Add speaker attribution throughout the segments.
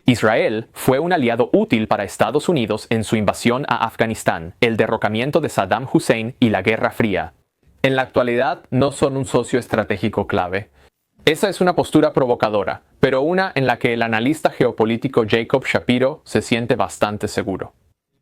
Speaker 1: Israel fue un aliado útil para Estados Unidos en su invasión a Afganistán, el derrocamiento de Saddam Hussein y la Guerra Fría. En la actualidad no son un socio estratégico clave. Esa es una postura provocadora, pero una en la que el analista geopolítico Jacob Shapiro se siente bastante seguro.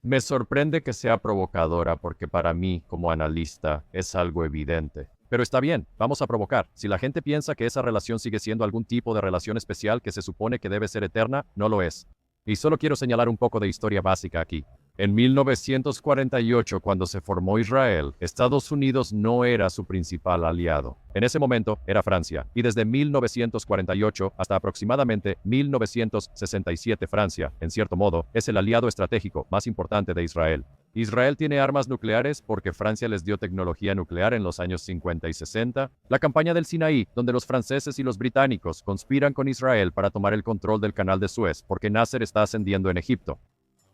Speaker 2: Me sorprende que sea provocadora porque para mí, como analista, es algo evidente. Pero está bien, vamos a provocar. Si la gente piensa que esa relación sigue siendo algún tipo de relación especial que se supone que debe ser eterna, no lo es. Y solo quiero señalar un poco de historia básica aquí. En 1948, cuando se formó Israel, Estados Unidos no era su principal aliado. En ese momento era Francia, y desde 1948 hasta aproximadamente 1967 Francia, en cierto modo, es el aliado estratégico más importante de Israel. Israel tiene armas nucleares porque Francia les dio tecnología nuclear en los años 50 y 60. La campaña del Sinaí, donde los franceses y los británicos conspiran con Israel para tomar el control del canal de Suez porque Nasser está ascendiendo en Egipto.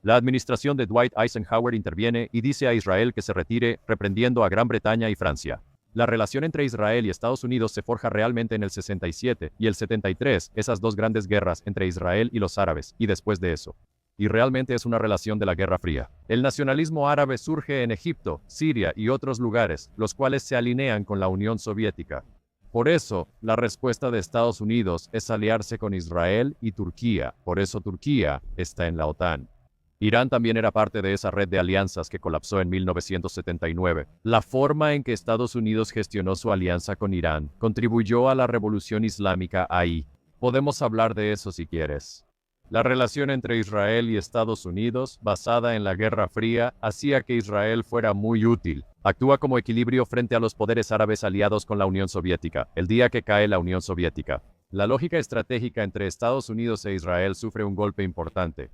Speaker 2: La administración de Dwight Eisenhower interviene y dice a Israel que se retire, reprendiendo a Gran Bretaña y Francia. La relación entre Israel y Estados Unidos se forja realmente en el 67 y el 73, esas dos grandes guerras entre Israel y los árabes, y después de eso. Y realmente es una relación de la Guerra Fría. El nacionalismo árabe surge en Egipto, Siria y otros lugares, los cuales se alinean con la Unión Soviética. Por eso, la respuesta de Estados Unidos es aliarse con Israel y Turquía. Por eso Turquía está en la OTAN. Irán también era parte de esa red de alianzas que colapsó en 1979. La forma en que Estados Unidos gestionó su alianza con Irán contribuyó a la revolución islámica ahí. Podemos hablar de eso si quieres. La relación entre Israel y Estados Unidos, basada en la Guerra Fría, hacía que Israel fuera muy útil. Actúa como equilibrio frente a los poderes árabes aliados con la Unión Soviética, el día que cae la Unión Soviética. La lógica estratégica entre Estados Unidos e Israel sufre un golpe importante.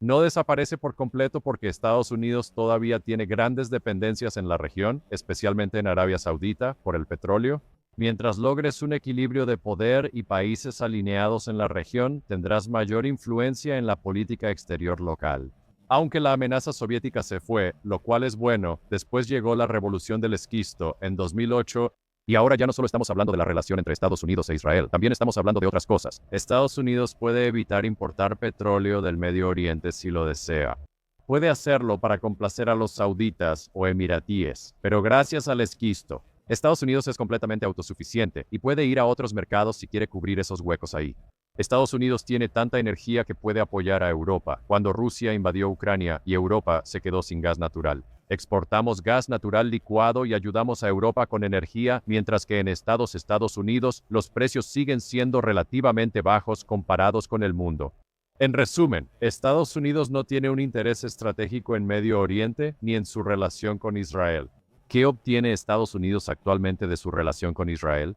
Speaker 2: No desaparece por completo porque Estados Unidos todavía tiene grandes dependencias en la región, especialmente en Arabia Saudita, por el petróleo. Mientras logres un equilibrio de poder y países alineados en la región, tendrás mayor influencia en la política exterior local. Aunque la amenaza soviética se fue, lo cual es bueno, después llegó la revolución del esquisto en 2008. Y ahora ya no solo estamos hablando de la relación entre Estados Unidos e Israel, también estamos hablando de otras cosas. Estados Unidos puede evitar importar petróleo del Medio Oriente si lo desea. Puede hacerlo para complacer a los sauditas o emiratíes, pero gracias al esquisto, Estados Unidos es completamente autosuficiente y puede ir a otros mercados si quiere cubrir esos huecos ahí. Estados Unidos tiene tanta energía que puede apoyar a Europa cuando Rusia invadió Ucrania y Europa se quedó sin gas natural. Exportamos gas natural licuado y ayudamos a Europa con energía, mientras que en Estados Unidos los precios siguen siendo relativamente bajos comparados con el mundo. En resumen, Estados Unidos no tiene un interés estratégico en Medio Oriente ni en su relación con Israel. ¿Qué obtiene Estados Unidos actualmente de su relación con Israel?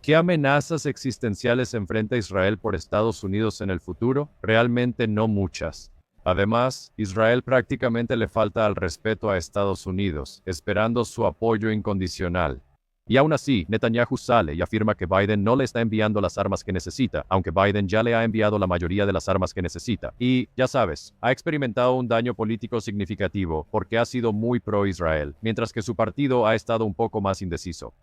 Speaker 2: ¿Qué amenazas existenciales enfrenta Israel por Estados Unidos en el futuro? Realmente no muchas. Además, Israel prácticamente le falta al respeto a Estados Unidos, esperando su apoyo incondicional. Y aún así, Netanyahu sale y afirma que Biden no le está enviando las armas que necesita, aunque Biden ya le ha enviado la mayoría de las armas que necesita. Y, ya sabes, ha experimentado un daño político significativo porque ha sido muy pro-Israel, mientras que su partido ha estado un poco más indeciso.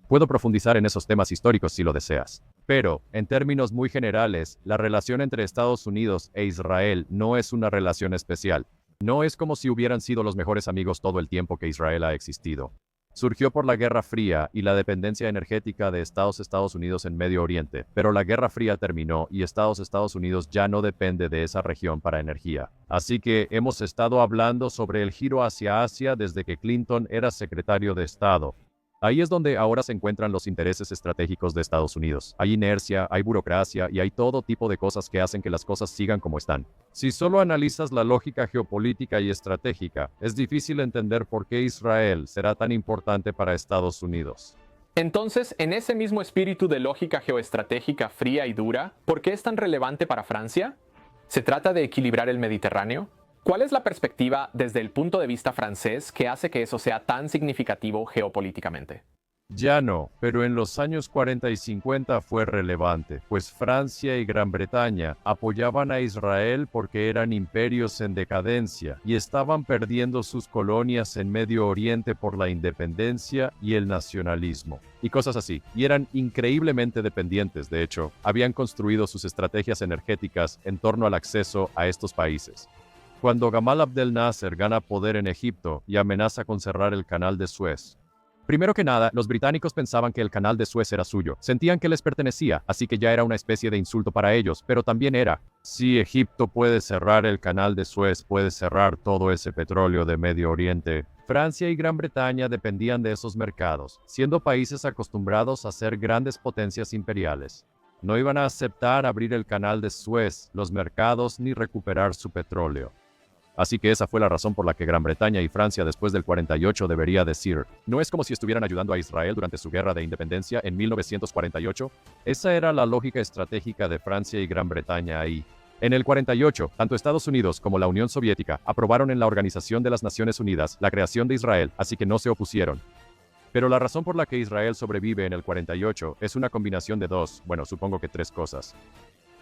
Speaker 2: Puedo profundizar en esos temas históricos si lo deseas. Pero, en términos muy generales, la relación entre Estados Unidos e Israel no es una relación especial. No es como si hubieran sido los mejores amigos todo el tiempo que Israel ha existido. Surgió por la Guerra Fría y la dependencia energética de Estados Unidos en Medio Oriente, pero la Guerra Fría terminó y Estados Unidos ya no depende de esa región para energía. Así que hemos estado hablando sobre el giro hacia Asia desde que Clinton era secretario de Estado. Ahí es donde ahora se encuentran los intereses estratégicos de Estados Unidos. Hay inercia, hay burocracia y hay todo tipo de cosas que hacen que las cosas sigan como están. Si solo analizas la lógica geopolítica y estratégica, es difícil entender por qué Israel será tan importante para Estados Unidos.
Speaker 1: Entonces, en ese mismo espíritu de lógica geoestratégica fría y dura, ¿por qué es tan relevante para Francia? ¿Se trata de equilibrar el Mediterráneo? ¿Cuál es la perspectiva desde el punto de vista francés que hace que eso sea tan significativo geopolíticamente?
Speaker 2: Ya no, pero en los años 40 y 50 fue relevante, pues Francia y Gran Bretaña apoyaban a Israel porque eran imperios en decadencia y estaban perdiendo sus colonias en Medio Oriente por la independencia y el nacionalismo. Y cosas así. Y eran increíblemente dependientes, de hecho. Habían construido sus estrategias energéticas en torno al acceso a estos países. Cuando Gamal Abdel Nasser gana poder en Egipto y amenaza con cerrar el canal de Suez, primero que nada, los británicos pensaban que el canal de Suez era suyo. Sentían que les pertenecía, así que ya era una especie de insulto para ellos, pero también era, si Egipto puede cerrar el canal de Suez, puede cerrar todo ese petróleo de Medio Oriente. Francia y Gran Bretaña dependían de esos mercados, siendo países acostumbrados a ser grandes potencias imperiales. No iban a aceptar abrir el canal de Suez, los mercados, ni recuperar su petróleo. Así que esa fue la razón por la que Gran Bretaña y Francia después del 48 debería decir, no es como si estuvieran ayudando a Israel durante su guerra de independencia en 1948. Esa era la lógica estratégica de Francia y Gran Bretaña ahí. En el 48, tanto Estados Unidos como la Unión Soviética aprobaron en la Organización de las Naciones Unidas la creación de Israel, así que no se opusieron. Pero la razón por la que Israel sobrevive en el 48 es una combinación de supongo que tres cosas.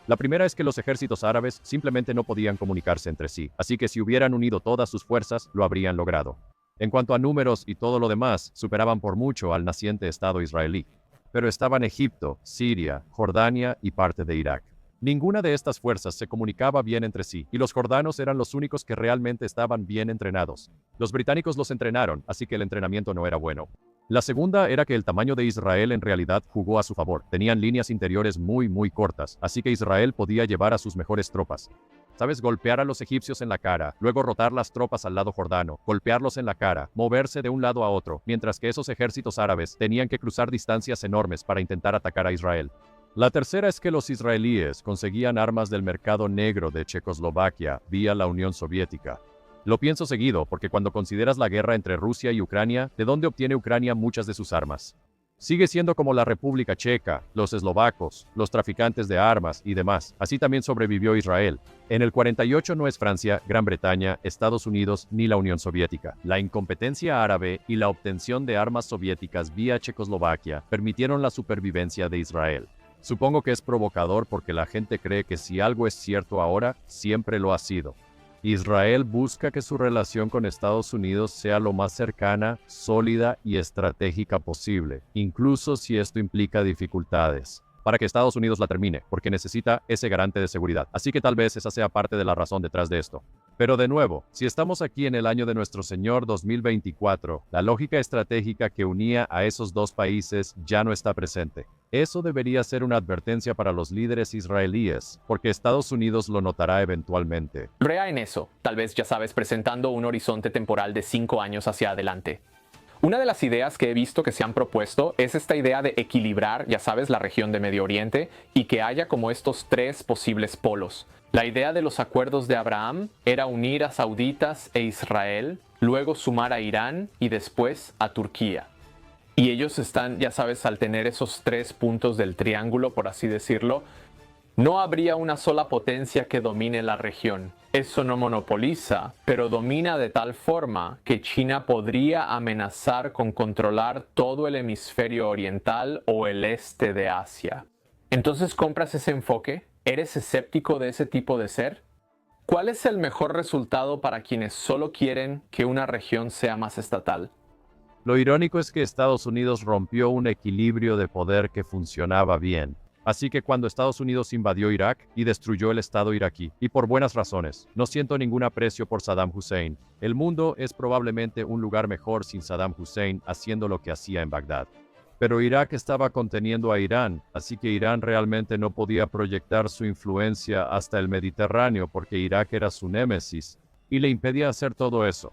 Speaker 2: La primera es que los ejércitos árabes simplemente no podían comunicarse entre sí, así que si hubieran unido todas sus fuerzas, lo habrían logrado. En cuanto a números y todo lo demás, superaban por mucho al naciente Estado israelí. Pero estaban Egipto, Siria, Jordania y parte de Irak. Ninguna de estas fuerzas se comunicaba bien entre sí, y los jordanos eran los únicos que realmente estaban bien entrenados. Los británicos los entrenaron, así que el entrenamiento no era bueno. La segunda era que el tamaño de Israel en realidad jugó a su favor. Tenían líneas interiores muy cortas, así que Israel podía llevar a sus mejores tropas. ¿Sabes? Golpear a los egipcios en la cara, luego rotar las tropas al lado jordano, golpearlos en la cara, moverse de un lado a otro, mientras que esos ejércitos árabes tenían que cruzar distancias enormes para intentar atacar a Israel. La tercera es que los israelíes conseguían armas del mercado negro de Checoslovaquia vía la Unión Soviética. Lo pienso seguido porque cuando consideras la guerra entre Rusia y Ucrania, ¿de dónde obtiene Ucrania muchas de sus armas? Sigue siendo como la República Checa, los eslovacos, los traficantes de armas y demás. Así también sobrevivió Israel. En el 48 no es Francia, Gran Bretaña, Estados Unidos ni la Unión Soviética. La incompetencia árabe y la obtención de armas soviéticas vía Checoslovaquia permitieron la supervivencia de Israel. Supongo que es provocador porque la gente cree que si algo es cierto ahora, siempre lo ha sido. Israel busca que su relación con Estados Unidos sea lo más cercana, sólida y estratégica posible, incluso si esto implica dificultades, para que Estados Unidos la termine, porque necesita ese garante de seguridad. Así que tal vez esa sea parte de la razón detrás de esto. Pero de nuevo, si estamos aquí en el año de nuestro Señor 2024, la lógica estratégica que unía a esos dos países ya no está presente. Eso debería ser una advertencia para los líderes israelíes, porque Estados Unidos lo notará eventualmente.
Speaker 1: Rea en eso, tal vez ya sabes, presentando un horizonte temporal de 5 años hacia adelante. Una de las ideas que he visto que se han propuesto es esta idea de equilibrar, ya sabes, la región de Medio Oriente y que haya como estos tres posibles polos. La idea de los acuerdos de Abraham era unir a sauditas e Israel, luego sumar a Irán y después a Turquía. Y ellos están, ya sabes, al tener esos tres puntos del triángulo, por así decirlo, no habría una sola potencia que domine la región. Eso no monopoliza, pero domina de tal forma que China podría amenazar con controlar todo el hemisferio oriental o el este de Asia. Entonces, ¿compras ese enfoque? ¿Eres escéptico de ese tipo de ser? ¿Cuál es el mejor resultado para quienes solo quieren que una región sea más estatal?
Speaker 2: Lo irónico es que Estados Unidos rompió un equilibrio de poder que funcionaba bien. Así que cuando Estados Unidos invadió Irak y destruyó el Estado iraquí, y por buenas razones, no siento ningún aprecio por Saddam Hussein. El mundo es probablemente un lugar mejor sin Saddam Hussein haciendo lo que hacía en Bagdad. Pero Irak estaba conteniendo a Irán, así que Irán realmente no podía proyectar su influencia hasta el Mediterráneo porque Irak era su némesis y le impedía hacer todo eso.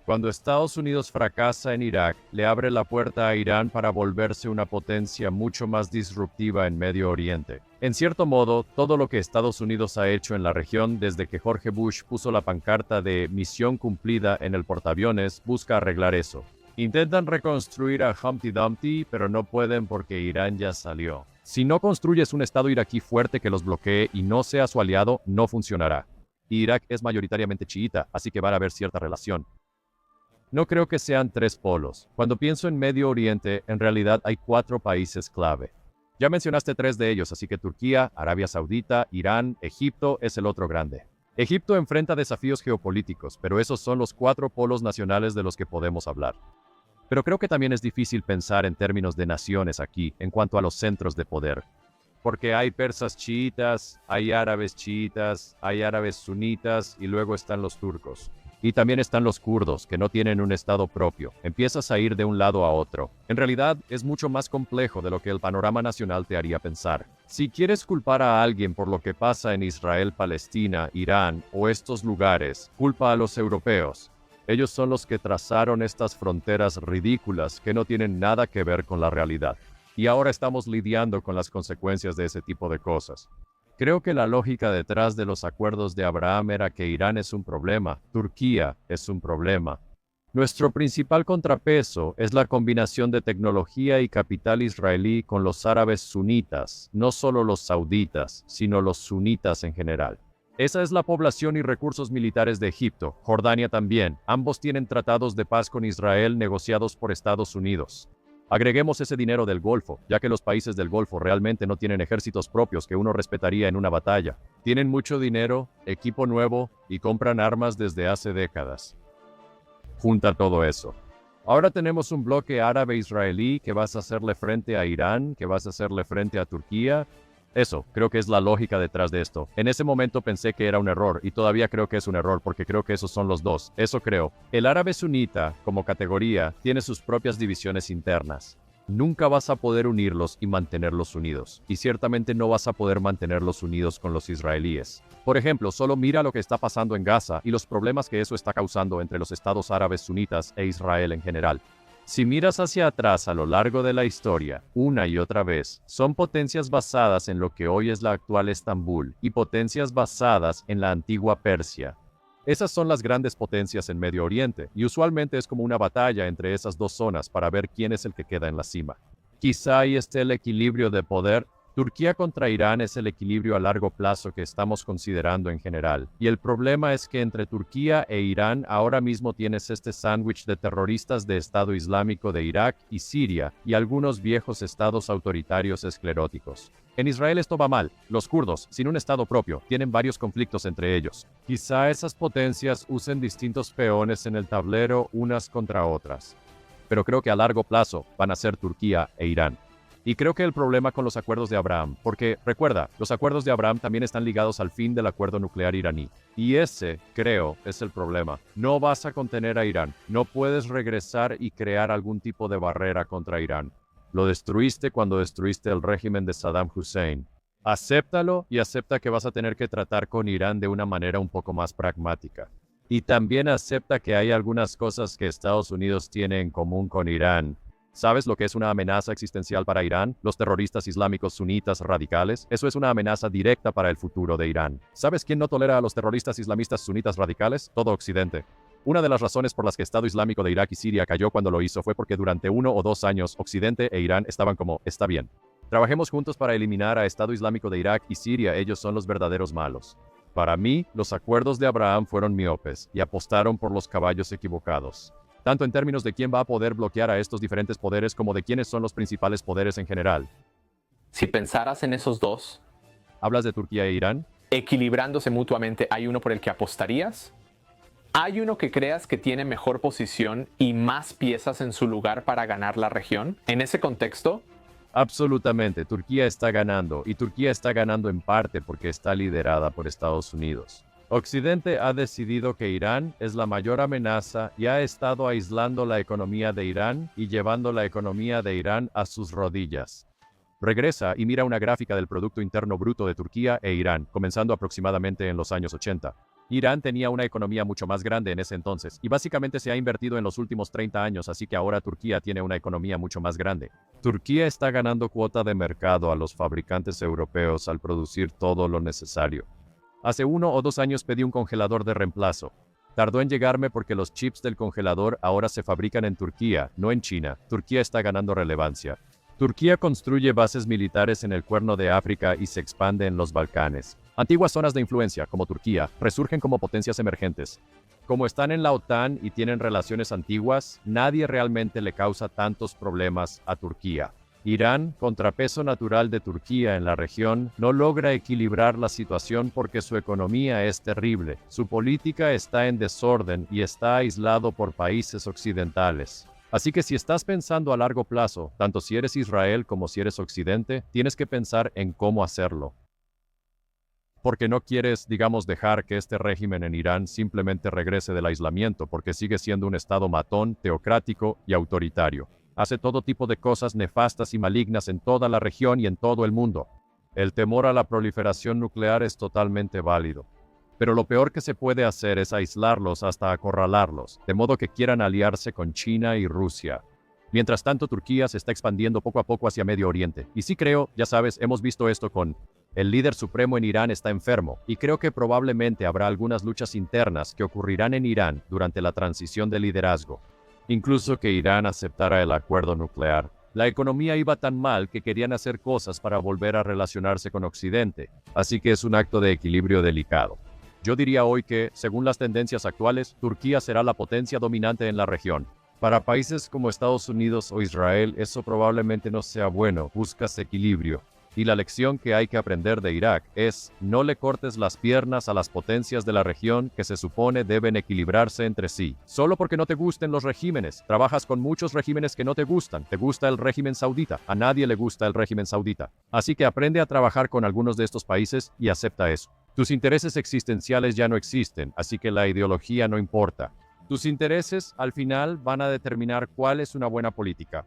Speaker 2: Cuando Estados Unidos fracasa en Irak, le abre la puerta a Irán para volverse una potencia mucho más disruptiva en Medio Oriente. En cierto modo, todo lo que Estados Unidos ha hecho en la región desde que George Bush puso la pancarta de misión cumplida en el portaaviones busca arreglar eso. Intentan reconstruir a Humpty Dumpty, pero no pueden porque Irán ya salió. Si no construyes un Estado iraquí fuerte que los bloquee y no sea su aliado, no funcionará. Irak es mayoritariamente chiita, así que va a haber cierta relación. No creo que sean tres polos. Cuando pienso en Medio Oriente, en realidad hay cuatro países clave. Ya mencionaste tres de ellos, así que Turquía, Arabia Saudita, Irán, Egipto es el otro grande. Egipto enfrenta desafíos geopolíticos, pero esos son los cuatro polos nacionales de los que podemos hablar. Pero creo que también es difícil pensar en términos de naciones aquí, en cuanto a los centros de poder. Porque hay persas chiitas, hay árabes sunitas y luego están los turcos. Y también están los kurdos, que no tienen un estado propio. Empiezas a ir de un lado a otro. En realidad, es mucho más complejo de lo que el panorama nacional te haría pensar. Si quieres culpar a alguien por lo que pasa en Israel, Palestina, Irán o estos lugares, culpa a los europeos. Ellos son los que trazaron estas fronteras ridículas que no tienen nada que ver con la realidad. Y ahora estamos lidiando con las consecuencias de ese tipo de cosas. Creo que la lógica detrás de los acuerdos de Abraham era que Irán es un problema, Turquía es un problema. Nuestro principal contrapeso es la combinación de tecnología y capital israelí con los árabes sunitas, no solo los sauditas, sino los sunitas en general. Esa es la población y recursos militares de Egipto, Jordania también. Ambos tienen tratados de paz con Israel negociados por Estados Unidos. Agreguemos ese dinero del Golfo, ya que los países del Golfo realmente no tienen ejércitos propios que uno respetaría en una batalla. Tienen mucho dinero, equipo nuevo y compran armas desde hace décadas. Junta todo eso. Ahora tenemos un bloque árabe-israelí que vas a hacerle frente a Irán, que vas a hacerle frente a Turquía. Eso, creo que es la lógica detrás de esto. En ese momento pensé que era un error y todavía creo que es un error porque creo que esos son los dos. Eso creo. El árabe sunita, como categoría, tiene sus propias divisiones internas. Nunca vas a poder unirlos y mantenerlos unidos. Y ciertamente no vas a poder mantenerlos unidos con los israelíes. Por ejemplo, solo mira lo que está pasando en Gaza y los problemas que eso está causando entre los estados árabes sunitas e Israel en general. Si miras hacia atrás a lo largo de la historia, una y otra vez, son potencias basadas en lo que hoy es la actual Estambul y potencias basadas en la antigua Persia. Esas son las grandes potencias en Medio Oriente, y usualmente es como una batalla entre esas dos zonas para ver quién es el que queda en la cima. Quizá ahí esté el equilibrio de poder. Turquía contra Irán es el equilibrio a largo plazo que estamos considerando en general. Y el problema es que entre Turquía e Irán ahora mismo tienes este sándwich de terroristas de Estado Islámico de Irak y Siria y algunos viejos estados autoritarios escleróticos. En Israel esto va mal. Los kurdos, sin un estado propio, tienen varios conflictos entre ellos. Quizá esas potencias usen distintos peones en el tablero unas contra otras. Pero creo que a largo plazo van a ser Turquía e Irán. Y creo que el problema con los acuerdos de Abraham, porque recuerda, los acuerdos de Abraham también están ligados al fin del acuerdo nuclear iraní. Y ese, creo, es el problema. No vas a contener a Irán. No puedes regresar y crear algún tipo de barrera contra Irán. Lo destruiste cuando destruiste el régimen de Saddam Hussein. Acéptalo y acepta que vas a tener que tratar con Irán de una manera un poco más pragmática. Y también acepta que hay algunas cosas que Estados Unidos tiene en común con Irán. ¿Sabes lo que es una amenaza existencial para Irán? Los terroristas islámicos sunitas radicales. Eso es una amenaza directa para el futuro de Irán. ¿Sabes quién no tolera a los terroristas islamistas sunitas radicales? Todo Occidente. Una de las razones por las que Estado Islámico de Irak y Siria cayó cuando lo hizo fue porque durante 1 o 2 años Occidente e Irán estaban como, está bien. Trabajemos juntos para eliminar a Estado Islámico de Irak y Siria, ellos son los verdaderos malos. Para mí, los acuerdos de Abraham fueron miopes y apostaron por los caballos equivocados. Tanto en términos de quién va a poder bloquear a estos diferentes poderes como de quiénes son los principales poderes en general.
Speaker 1: Si pensaras en esos dos,
Speaker 2: ¿Hablas de Turquía e Irán?
Speaker 1: equilibrándose mutuamente, ¿hay uno por el que apostarías? ¿Hay uno que creas que tiene mejor posición y más piezas en su lugar para ganar la región? En ese contexto,
Speaker 2: Absolutamente, Turquía está ganando, y Turquía está ganando en parte porque está liderada por Estados Unidos. Occidente ha decidido que Irán es la mayor amenaza y ha estado aislando la economía de Irán y llevando la economía de Irán a sus rodillas. Regresa y mira una gráfica del Producto Interno Bruto de Turquía e Irán, comenzando aproximadamente en los años 80. Irán tenía una economía mucho más grande en ese entonces, y básicamente se ha invertido en los últimos 30 años, así que ahora Turquía tiene una economía mucho más grande. Turquía está ganando cuota de mercado a los fabricantes europeos al producir todo lo necesario. Hace 1 o 2 años pedí un congelador de reemplazo. Tardó en llegarme porque los chips del congelador ahora se fabrican en Turquía, no en China. Turquía está ganando relevancia. Turquía construye bases militares en el Cuerno de África y se expande en los Balcanes. Antiguas zonas de influencia, como Turquía, resurgen como potencias emergentes. Como están en la OTAN y tienen relaciones antiguas, nadie realmente le causa tantos problemas a Turquía. Irán, contrapeso natural de Turquía en la región, no logra equilibrar la situación porque su economía es terrible, su política está en desorden y está aislado por países occidentales. Así que si estás pensando a largo plazo, tanto si eres Israel como si eres Occidente, tienes que pensar en cómo hacerlo. Porque no quieres, digamos, dejar que este régimen en Irán simplemente regrese del aislamiento, porque sigue siendo un estado matón, teocrático y autoritario. Hace todo tipo de cosas nefastas y malignas en toda la región y en todo el mundo. El temor a la proliferación nuclear es totalmente válido. Pero lo peor que se puede hacer es aislarlos hasta acorralarlos, de modo que quieran aliarse con China y Rusia. Mientras tanto, Turquía se está expandiendo poco a poco hacia Medio Oriente. Y sí creo, ya sabes, hemos visto esto con el líder supremo en Irán está enfermo, y creo que probablemente habrá algunas luchas internas que ocurrirán en Irán durante la transición de liderazgo. Incluso que Irán aceptara el acuerdo nuclear. La economía iba tan mal que querían hacer cosas para volver a relacionarse con Occidente, así que es un acto de equilibrio delicado. Yo diría hoy que, según las tendencias actuales, Turquía será la potencia dominante en la región. Para países como Estados Unidos o Israel, eso probablemente no sea bueno, buscas equilibrio. Y la lección que hay que aprender de Irak es, no le cortes las piernas a las potencias de la región que se supone deben equilibrarse entre sí. Solo porque no te gusten los regímenes, trabajas con muchos regímenes que no te gustan. Te gusta el régimen saudita, a nadie le gusta el régimen saudita. Así que aprende a trabajar con algunos de estos países y acepta eso. Tus intereses existenciales ya no existen, así que la ideología no importa. Tus intereses, al final, van a determinar cuál es una buena política.